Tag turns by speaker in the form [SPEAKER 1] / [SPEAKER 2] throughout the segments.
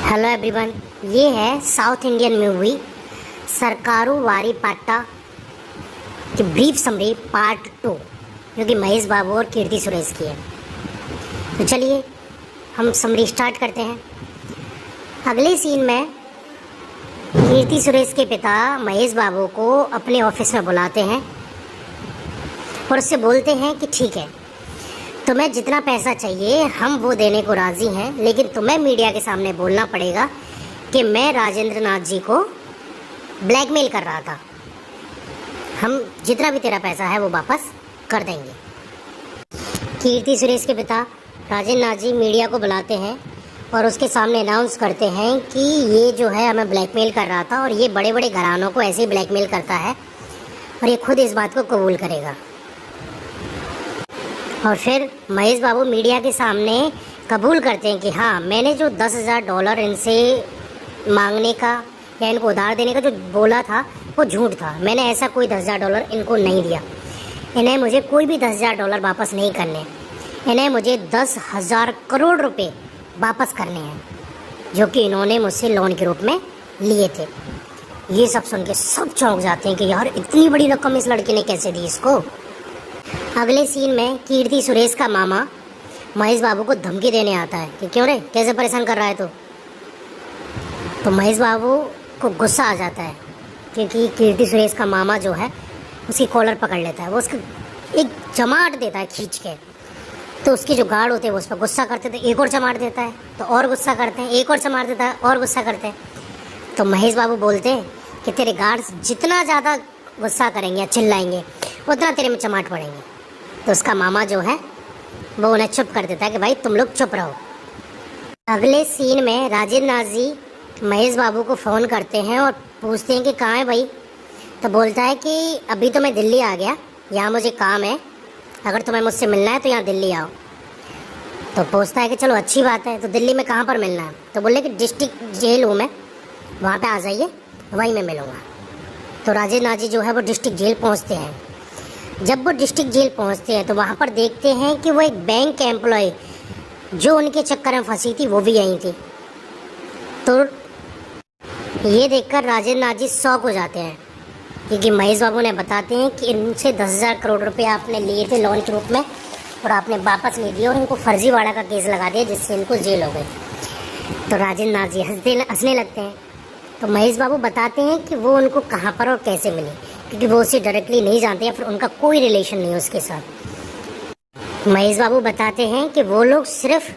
[SPEAKER 1] Hello everyone, ये है south Indian movie सरकारू वारी पाट्टा की ब्रीफ समरी पार्ट 2, जो कि महेश बाबू और कीर्ति सुरेश की है। तो चलिए हम समरी स्टार्ट करते हैं। अगले सीन में कीर्ति सुरेश के पिता महेश बाबू को अपने ऑफिस में बुलाते हैं और उससे बोलते हैं कि ठीक है, तुम्हें जितना पैसा चाहिए हम वो देने को राज़ी हैं, लेकिन तुम्हें मीडिया के सामने बोलना पड़ेगा कि मैं राजेंद्र नाथ जी को ब्लैकमेल कर रहा था। हम जितना भी तेरा पैसा है वो वापस कर देंगे। कीर्ति सुरेश के पिता राजेंद्र नाथ जी मीडिया को बुलाते हैं और उसके सामने अनाउंस करते हैं कि ये जो है हमें ब्लैकमेल कर रहा था और ये बड़े बड़े घरानों को ऐसे ही ब्लैकमेल करता है और ये खुद इस बात को कबूल करेगा। और फिर महेश बाबू मीडिया के सामने कबूल करते हैं कि हाँ, मैंने जो $10,000 इनसे मांगने का या इनको उधार देने का जो बोला था वो झूठ था। मैंने ऐसा कोई $10,000 इनको नहीं दिया। इन्हें मुझे कोई भी $10,000 वापस नहीं करने। इन्हें मुझे 10,000 करोड़ रुपए वापस करने हैं, जो कि इन्होंने मुझसे लोन के रूप में लिए थे। ये सब सुन के सब चौंक जाते हैं कि यार, इतनी बड़ी रकम इस लड़के ने कैसे दी इसको। अगले सीन में कीर्ति सुरेश का मामा महेश बाबू को धमकी देने आता है कि क्यों रे, कैसे परेशान कर रहा है तो महेश बाबू को गुस्सा आ जाता है क्योंकि कीर्ति सुरेश का मामा जो है उसकी कॉलर पकड़ लेता है। वो उसको एक चमाट देता है खींच के। तो उसके जो गार्ड होते हैं वो उस पर गुस्सा करते थे, एक और चमाट देता है तो और गुस्सा करते हैं, एक और चमाट देता है और गुस्सा करते हैं। तो महेश बाबू बोलते हैं कि तेरे गार्ड्स जितना ज़्यादा गुस्सा करेंगे या चिल्लाएंगे उतना तेरे में चमाट पड़ेंगे। तो उसका मामा जो है वो उन्हें चुप कर देता है कि भाई तुम लोग चुप रहो। अगले सीन में राजेंद्र नाथ जी महेश बाबू को फ़ोन करते हैं और पूछते हैं कि कहाँ है भाई। तो बोलता है कि अभी तो मैं दिल्ली आ गया, यहाँ मुझे काम है, अगर तुम्हें मुझसे मिलना है तो यहाँ दिल्ली आओ। तो पूछता है कि चलो अच्छी बात है, तो दिल्ली में कहाँ पर मिलना है। तो बोले कि डिस्ट्रिक्ट जेल हूँ मैं, वहाँ पर आ जाइए, वहीं मैं मिलूँगा। तो राजेंद्र नाथ जी जो है वो डिस्ट्रिक्ट जेल पहुँचते हैं। जब वो डिस्ट्रिक्ट जेल पहुंचते हैं तो वहाँ पर देखते हैं कि वो एक बैंक एम्प्लॉय जो उनके चक्कर में फंसी थी वो भी यहीं थी। तो ये देखकर राजेंद्र नाथ जी शॉक हो जाते हैं क्योंकि महेश बाबू ने बताते हैं कि इनसे 10,000 करोड़ रुपए आपने लिए थे लोन के रूप में और आपने वापस नहीं दिए और इनको फर्जीवाड़ा का केस लगा दिया जिससे इनको जेल हो गई। तो राजेंद्र नाथ जी हंसने लगते हैं। तो महेश बाबू बताते हैं कि वो उनको कहाँ पर और कैसे मिले, क्योंकि वो उसे डायरेक्टली नहीं जानते या फिर उनका कोई रिलेशन नहीं है उसके साथ। महेश बाबू बताते हैं कि वो लोग सिर्फ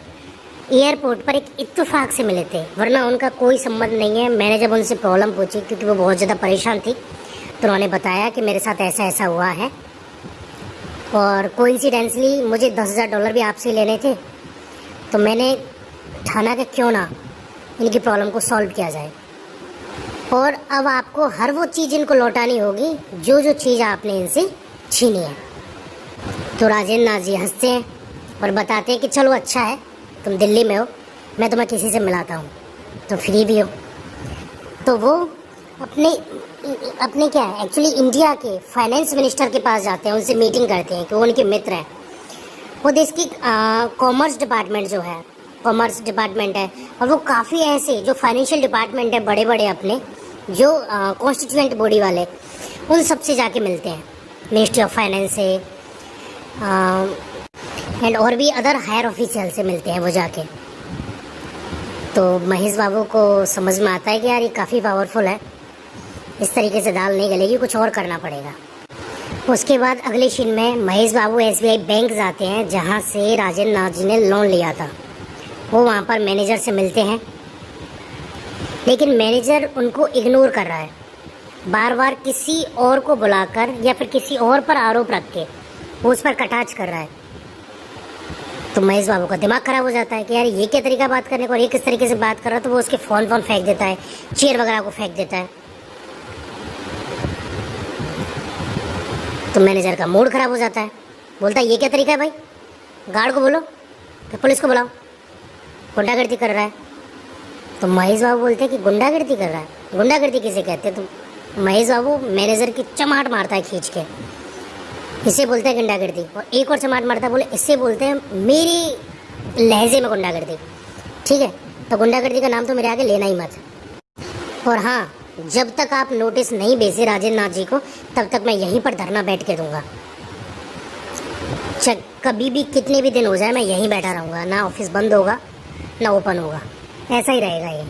[SPEAKER 1] एयरपोर्ट पर एक इत्तेफाक से मिले थे, वरना उनका कोई संबंध नहीं है। मैंने जब उनसे प्रॉब्लम पूछी क्योंकि वो बहुत ज़्यादा परेशान थी, तो उन्होंने बताया कि मेरे साथ ऐसा ऐसा हुआ है और कोइंसिडेंटली मुझे $10,000 भी आपसे लेने थे। तो मैंने ठाना कि क्यों ना इनकी प्रॉब्लम को सॉल्व किया जाए और अब आपको हर वो चीज़ इनको लौटानी होगी जो जो चीज़ आपने इनसे छीनी है। तो राजेंद्र नाथ जी हंसते हैं और बताते हैं कि चलो अच्छा है, तुम दिल्ली में हो, मैं तुम्हें किसी से मिलाता हूँ तो फ्री भी हो। तो वो अपने क्या है एक्चुअली इंडिया के फाइनेंस मिनिस्टर के पास जाते हैं, उनसे मीटिंग करते हैं कि वो उनके मित्र हैं। वो देश की कॉमर्स डिपार्टमेंट जो है, कॉमर्स डिपार्टमेंट है, और वो काफ़ी ऐसे जो फाइनेंशियल डिपार्टमेंट है बड़े बड़े अपने जो कॉन्स्टिट्यूएंट बॉडी वाले, उन सब से जाके मिलते हैं। मिनिस्ट्री ऑफ फाइनेंस से एंड और भी अदर हायर ऑफिशियल से मिलते हैं वो जाके। तो महेश बाबू को समझ में आता है कि यार ये काफ़ी पावरफुल है, इस तरीके से दाल नहीं गलेगी, कुछ और करना पड़ेगा। उसके बाद अगले सीन में महेश बाबू SBI बैंक जाते हैं जहाँ से राजेंद्र नाथ जी ने लोन लिया था। वो वहाँ पर मैनेजर से मिलते हैं, लेकिन मैनेजर उनको इग्नोर कर रहा है, बार बार किसी और को बुलाकर या फिर किसी और पर आरोप रख के वो उस पर कटाक्ष कर रहा है। तो महेश बाबू का दिमाग खराब हो जाता है कि यार ये क्या तरीका बात करने का और ये किस तरीके से बात कर रहा है। तो वो उसके फ़ोन फेंक देता है, चेयर वगैरह को फेंक देता है। तो मैनेजर का मूड ख़राब हो जाता है, बोलता है ये क्या तरीका है भाई, गार्ड को बोलो, फिर पुलिस को बुलाओ, गुंडागर्दी कर रहा है। तो महेश बाबू बोलते हैं कि गुंडागर्दी कर रहा है, गुंडागर्दी किसे कहते हैं। तो महेश बाबू मैनेजर की चमाट मारता है खींच के, इसे बोलते हैं गुंडागर्दी, और एक और चमाट मारता है, बोले इससे बोलते हैं मेरी लहजे में गुंडागर्दी। ठीक है, तो गुंडागर्दी का नाम तो मेरे आगे लेना ही मत। और हाँ, जब तक आप नोटिस नहीं भेजे राजेंद्र नाथ जी को, तब तक मैं यहीं पर धरना बैठ के दूंगा। कभी भी कितने भी दिन हो जाए मैं यहीं बैठा रहूँगा, ना ऑफिस बंद होगा ना ओपन होगा, ऐसा ही रहेगा ये।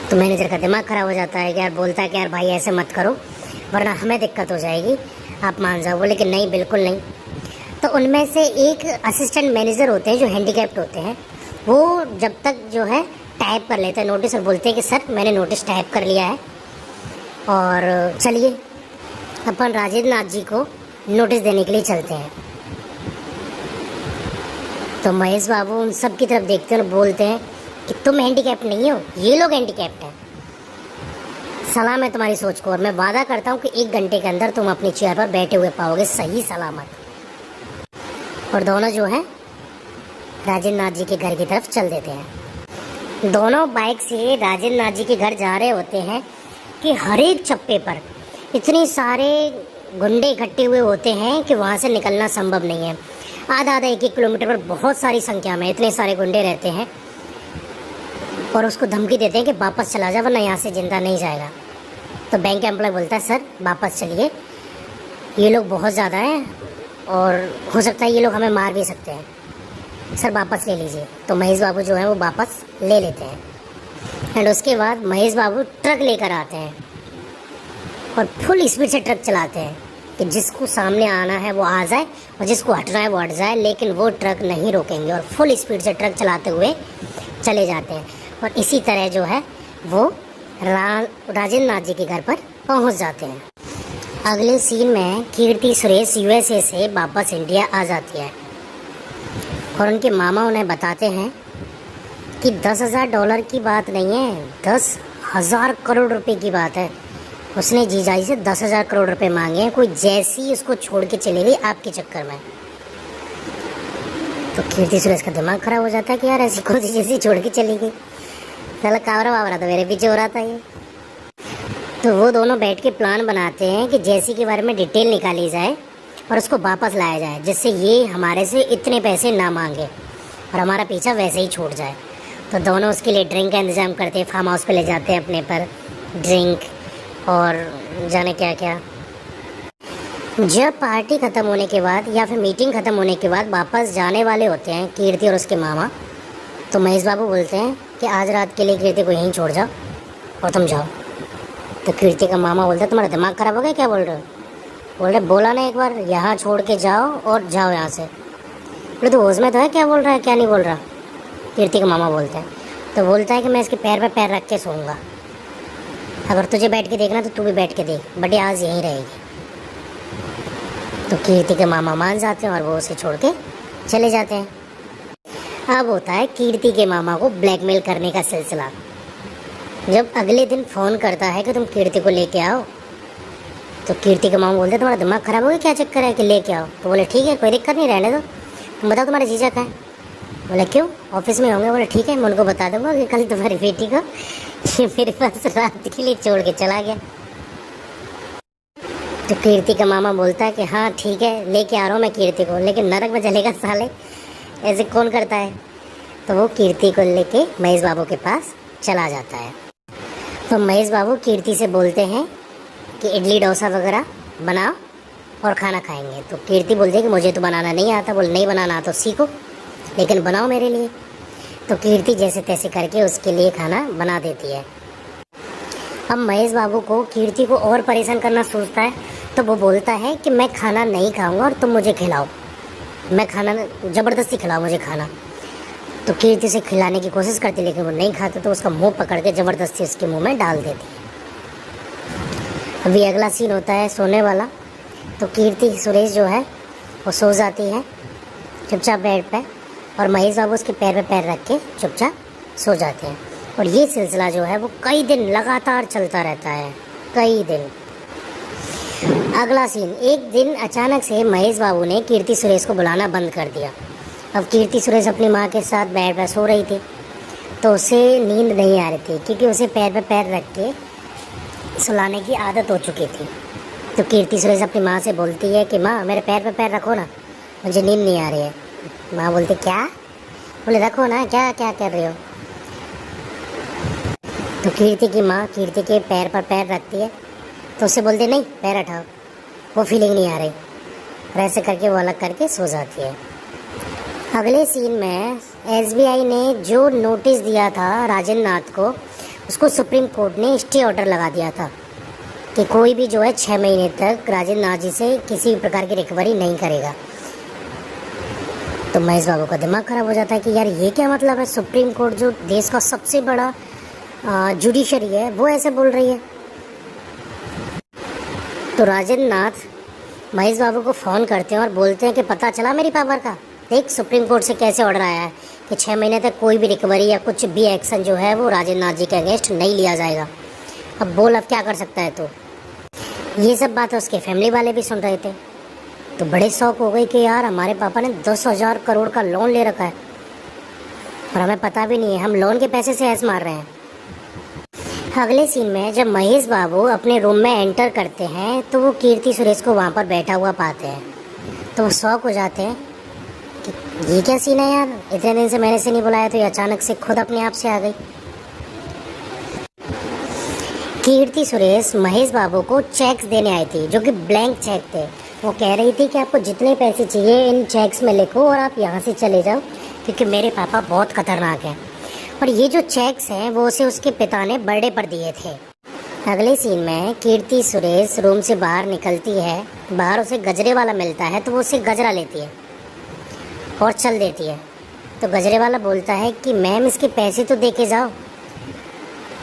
[SPEAKER 1] तो मैनेजर का दिमाग ख़राब हो जाता है कि यार, बोलता है कि यार भाई ऐसे मत करो वरना हमें दिक्कत हो जाएगी, आप मान जाओ। बोले कि नहीं, बिल्कुल नहीं। तो उनमें से एक असिस्टेंट मैनेजर होते हैं जो हैंडीकैप्ड होते हैं, वो जब तक जो है टाइप कर लेते हैं नोटिस और बोलते हैं कि सर मैंने नोटिस टाइप कर लिया है और चलिए अपन राजेंद्र नाथ जी को नोटिस देने के लिए चलते हैं। तो महेश बाबू उन सब की तरफ देखते हैं और बोलते हैं कि तुम हैंडीकैप्ड नहीं हो, ये लोग हैंडीकैप्ड हैं। सलाम है तुम्हारी सोच को, और मैं वादा करता हूँ कि 1 घंटे के अंदर तुम अपनी चेयर पर बैठे हुए पाओगे सही सलामत। और दोनों जो हैं राजेंद्र नाथ जी के घर की तरफ चल देते हैं। दोनों बाइक से राजेंद्र नाथ जी के घर जा रहे होते हैं कि हर एक चप्पे पर इतने सारे गुंडे इकट्ठे हुए होते हैं कि वहाँ से निकलना संभव नहीं है। आधा 1-1 किलोमीटर पर बहुत सारी संख्या में इतने सारे गुंडे रहते हैं और उसको धमकी देते हैं कि वापस चला जा वरना यहाँ से जिंदा नहीं जाएगा। तो बैंक का एम्प्लॉय बोलता है सर वापस चलिए, ये लोग बहुत ज़्यादा हैं और हो सकता है ये लोग हमें मार भी सकते हैं, सर वापस ले लीजिए। तो महेश बाबू जो है वो वापस ले लेते हैं। एंड उसके बाद महेश बाबू ट्रक लेकर आते हैं और फुल स्पीड से ट्रक चलाते हैं कि जिसको सामने आना है वो आ जाए और जिसको हटना है वो हट जाए, लेकिन वो ट्रक नहीं रोकेंगे और फुल स्पीड से ट्रक चलाते हुए चले जाते हैं। और इसी तरह जो है वो राजेंद्र नाथ जी के घर पर पहुंच जाते हैं। अगले सीन में कीर्ति सुरेश यूएसए से वापस इंडिया आ जाती है और उनके मामा उन्हें बताते हैं कि $10,000 की बात नहीं है, 10,000 करोड़ रुपए की बात है। उसने जीजाजी से 10,000 करोड़ रुपए मांगे हैं, कोई जैसी उसको छोड़ के चली गई आपके चक्कर में। तो कीर्ति सुरेश का दिमाग खराब हो जाता है कि यार ऐसी कौन सी जैसी छोड़ के चली गई, साला कावरा वावरा तो मेरे पीछे हो रहा था ये। तो वो दोनों बैठ के प्लान बनाते हैं कि जैसी के बारे में डिटेल निकाली जाए और उसको वापस लाया जाए, जिससे ये हमारे से इतने पैसे ना मांगे और हमारा पीछा वैसे ही छूट जाए। तो दोनों उसके लिए ड्रिंक का इंतज़ाम करते हैं, फार्म हाउस पे ले जाते हैं अपने पर ड्रिंक और जाने क्या क्या। जब पार्टी ख़त्म होने के बाद या फिर मीटिंग ख़त्म होने के बाद वापस जाने वाले होते हैं कीर्ति और उसके मामा, तो महेश बाबू बोलते हैं कि आज रात के लिए कीर्ति को यहीं छोड़ जाओ और तुम जाओ। तो कीर्ति का मामा बोलता है तुम्हारा दिमाग ख़राब हो गया, क्या बोल रहे हो? बोल रहे बोला ना एक बार यहाँ छोड़ के जाओ और जाओ यहाँ से। बोले तो होश में तो है, क्या बोल रहा है क्या नहीं बोल रहा? कीर्ति का मामा बोलता है। तो बोलता है कि मैं इसके पैर पे पैर रख के सोऊंगा, अगर तुझे बैठ के देखना तो तू भी बैठ के देख, बट आज यहीं रहेगी। तो कीर्ति के मामा मान जाते हैं और वो उसे छोड़ के चले जाते हैं। अब होता है कीर्ति के मामा को ब्लैकमेल करने का सिलसिला। जब अगले दिन फ़ोन करता है कि तुम कीर्ति को लेके आओ, तो कीर्ति के मामा बोलते हैं तुम्हारा दिमाग ख़राब हो गया, क्या चक्कर है कि लेके आओ? तो बोले ठीक है कोई दिक्कत नहीं, रहने दो। तुम बताओ तुम्हारे जीजा कहाँ है? बोले क्यों, ऑफिस में होंगे? बोले ठीक है मैं उनको बता दूंगा कि कल तुम्हारी बेटी को मेरे पास रात के लिए छोड़ के चला गया। तो कीर्ति का मामा बोलता है कि हाँ ठीक है लेके आ रहा हूँ मैं कीर्ति को, लेकिन नरक में चलेगा साले, ऐसे कौन करता है? तो वो कीर्ति को लेके महेश बाबू के पास चला जाता है। तो महेश बाबू कीर्ति से बोलते हैं कि इडली डोसा वगैरह बनाओ और खाना खाएंगे। तो कीर्ति बोलती है कि मुझे तो बनाना नहीं आता। बोले नहीं बनाना तो सीखो, लेकिन बनाओ मेरे लिए। तो कीर्ति जैसे तैसे करके उसके लिए खाना बना देती है। अब महेश बाबू को कीर्ति को और परेशान करना सोचता है, तो वो बोलता है कि मैं खाना नहीं खाऊंगा और तुम मुझे खिलाओ, मैं खाना ज़बरदस्ती खिलाओ मुझे खाना। तो कीर्ति से खिलाने की कोशिश करती लेकिन वो नहीं खाते, तो उसका मुंह पकड़ के ज़बरदस्ती उसके मुंह में डाल देती है। अभी अगला सीन होता है सोने वाला। तो कीर्ति सुरेश जो है वो सो जाती है चुपचाप बेड पे और महेश बाबू उसके पैर पे पैर रख के चुपचाप सो जाते हैं। और ये सिलसिला जो है वो कई दिन लगातार चलता रहता है, कई दिन। अगला सीन, एक दिन अचानक से महेश बाबू ने कीर्ति सुरेश को बुलाना बंद कर दिया। अब कीर्ति सुरेश अपनी माँ के साथ बेड पर सो रही थी, तो उसे नींद नहीं आ रही थी क्योंकि उसे पैर पे पैर रख के सुलाने की आदत हो चुकी थी। तो कीर्ति सुरेश अपनी माँ से बोलती है कि माँ मेरे पैर पे पैर रखो ना, मुझे नींद नहीं आ रही है। माँ बोलती क्या, बोले रखो ना, क्या क्या कर रहे हो। तो कीर्ति की माँ कीर्ति के पैर पर पैर रखती है, तो उससे बोलते नहीं पैर हटाओ, वो फीलिंग नहीं आ रही, और ऐसे करके वो अलग करके सो जाती है। अगले सीन में एसबीआई ने जो नोटिस दिया था राजेंद्र नाथ को, उसको सुप्रीम कोर्ट ने स्टे ऑर्डर लगा दिया था कि कोई भी जो है 6 महीने तक राजेंद्र नाथ जी से किसी भी प्रकार की रिकवरी नहीं करेगा। तो महेश बाबू का दिमाग खराब हो जाता है कि यार ये क्या मतलब है, सुप्रीम कोर्ट जो देश का सबसे बड़ा जुडिशरी है वो ऐसे बोल रही है। तो राजेंद्र नाथ महेश बाबू को फ़ोन करते हैं और बोलते हैं कि पता चला मेरी पावर का, देख सुप्रीम कोर्ट से कैसे ऑर्डर आया है कि 6 महीने तक कोई भी रिकवरी या कुछ भी एक्शन जो है वो राजेंद्र नाथ जी के अगेंस्ट नहीं लिया जाएगा। अब बोल, अब क्या कर सकता है। तो ये सब बातें उसके फैमिली वाले भी सुन रहे थे, तो बड़े शौक हो गई कि यार हमारे पापा ने 10,000 करोड़ का लोन ले रखा है और हमें पता भी नहीं है, हम लोन के पैसे से ऐस मार रहे हैं। अगले सीन में जब महेश बाबू अपने रूम में एंटर करते हैं तो वो कीर्ति सुरेश को वहाँ पर बैठा हुआ पाते हैं, तो वो शौक हो जाते हैं कि ये क्या सीन है यार, इतने दिन से मैंने से नहीं बुलाया तो ये अचानक से खुद अपने आप से आ गई। कीर्ति सुरेश महेश बाबू को चेक्स देने आई थी जो कि ब्लैंक चेक थे। वो कह रही थी कि आपको जितने पैसे चाहिए इन चेक्स में लिखो और आप यहाँ से चले जाओ, क्योंकि मेरे पापा बहुत खतरनाक हैं। और ये जो चेक्स हैं वो उसे उसके पिता ने बर्थडे पर दिए थे। अगले सीन में कीर्ति सुरेश रूम से बाहर निकलती है, बाहर उसे गजरे वाला मिलता है तो वो उसे गजरा लेती है और चल देती है। तो गजरे वाला बोलता है कि मैम इसके पैसे तो दे के जाओ।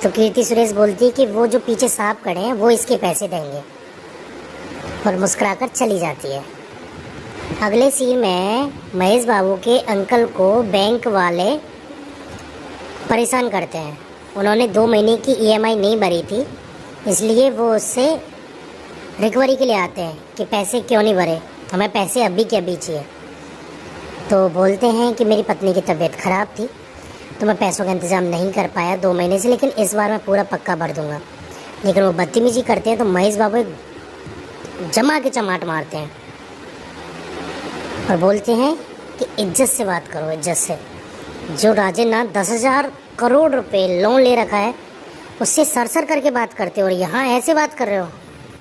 [SPEAKER 1] तो कीर्ति सुरेश बोलती है कि वो जो पीछे सांप खड़े हैं वो इसके पैसे देंगे, और मुस्कुराकर चली जाती है। अगले सीन में महेश बाबू के अंकल को बैंक वाले परेशान करते हैं। उन्होंने 2 महीने की ईएमआई नहीं भरी थी, इसलिए वो उससे रिकवरी के लिए आते हैं कि पैसे क्यों नहीं भरे, हमें पैसे अभी के अभी चाहिए। तो बोलते हैं कि मेरी पत्नी की तबीयत ख़राब थी तो मैं पैसों का इंतज़ाम नहीं कर पाया 2 महीने से, लेकिन इस बार मैं पूरा पक्का भर दूंगा। लेकिन वो बदतमीजी करते हैं तो महेश बाबू एक जमा के चमाट मारते हैं और बोलते हैं कि इज्जत से बात करो, इज्जत से। जो राजेंद्र नाथ 10,000 करोड़ रुपए लोन ले रखा है उससे सरसर करके बात करते हो और यहाँ ऐसे बात कर रहे हो।